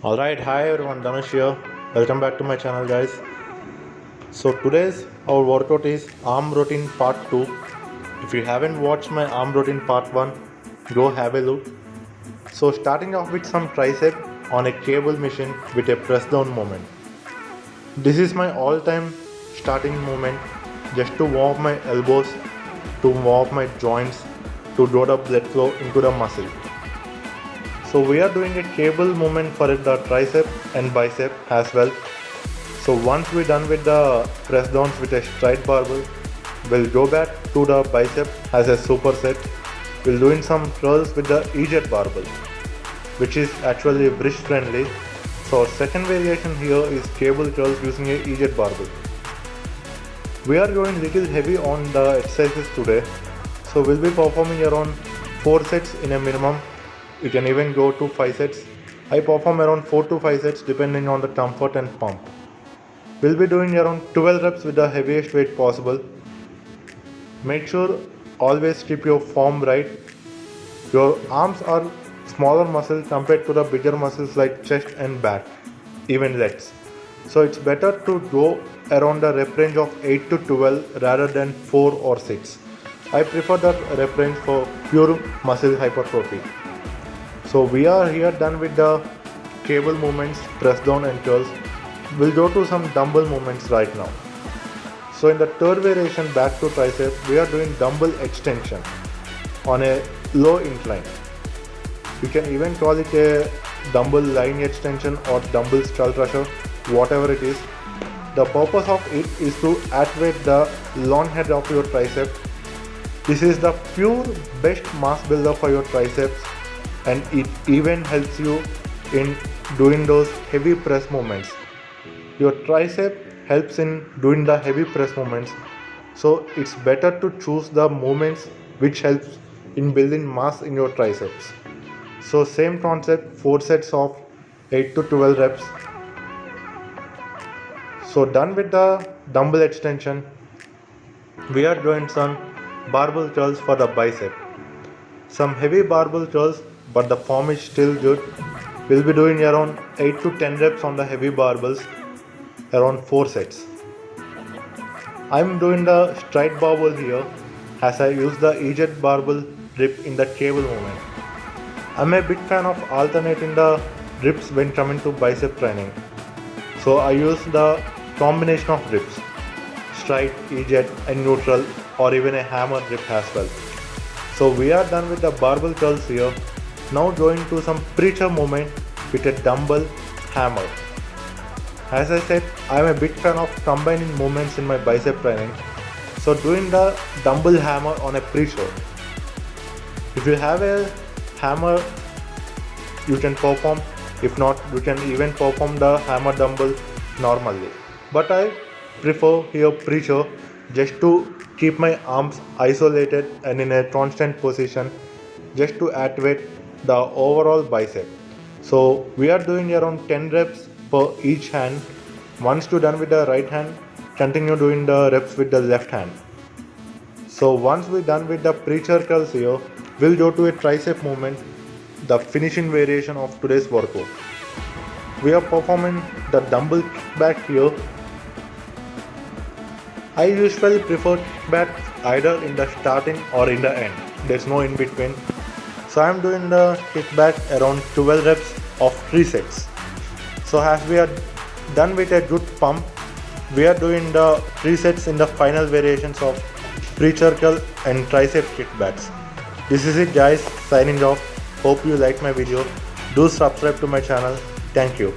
Alright, hi everyone, Dhanush here. Welcome back to my channel, guys. So today's our workout is arm routine part 2. If you haven't watched my arm routine part 1, go have a look. So starting off with some tricep on a cable machine with a press down movement. This is my all time starting movement just to warm up my elbows, to warm up my joints, to draw the blood flow into the muscle. So we are doing a cable movement for the tricep and bicep as well. So once we're done with the press downs with a straight barbell, we'll go back to the bicep as a superset. We'll doing some curls with the EZ barbell, which is actually wrist friendly. So second variation here is cable curls using a EZ barbell. We are going little heavy on the exercises today. So we'll be performing around 4 sets in a minimum. You can even go to 5 sets. I perform around 4 to 5 sets depending on the comfort and pump. We'll be doing around 12 reps with the heaviest weight possible. Make sure always keep your form right. Your arms are smaller muscles compared to the bigger muscles like chest and back, even legs. So it's better to go around the rep range of 8 to 12 rather than 4 or 6. I prefer that rep range for pure muscle hypertrophy. So we are here done with the cable movements, press down and curls. We'll go to some dumbbell movements right now. So in the third variation back to tricep, we are doing dumbbell extension on a low incline. You can even call it a dumbbell line extension or dumbbell skull crusher, whatever it is. The purpose of it is to activate the long head of your tricep. This is the pure best mass builder for your triceps, and it even helps you in doing those heavy press movements. Your tricep helps in doing the heavy press movements, so it's better to choose the movements which helps in building mass in your triceps. So same concept, 4 sets of 8 to 12 reps. So done with the dumbbell extension, we are doing some barbell curls for the bicep. Some heavy barbell curls, but the form is still good. We'll be doing around 8 to 10 reps on the heavy barbells, around 4 sets. I'm doing the straight barbell here as I use the EZ barbell grip in the cable movement. I'm a big fan of alternating the grips when coming to bicep training. So I use the combination of grips, straight, EZ and neutral, or even a hammer grip as well. So we are done with the barbell curls here. Now going to some preacher movement with a dumbbell hammer. As I said, I am a big fan of combining movements in my bicep training. So doing the dumbbell hammer on a preacher. If you have a hammer, you can perform. If not, you can even perform the hammer dumbbell normally. But I prefer here preacher just to keep my arms isolated and in a constant position, just to activate the overall bicep. So we are doing around 10 reps per each hand. Once you're done with the right hand, continue doing the reps with the left hand. So once we're done with the preacher curls here, we'll go to a tricep movement, the finishing variation of today's workout. We are performing the dumbbell kickback here. I usually prefer kickback either in the starting or in the end. There's no in between. So I'm doing the kickback around 12 reps of 3 sets. So as we are done with a good pump, we are doing the 3 sets in the final variations of preacher curl and tricep kickbacks. This is it guys, signing off. Hope you liked my video. Do subscribe to my channel. Thank you.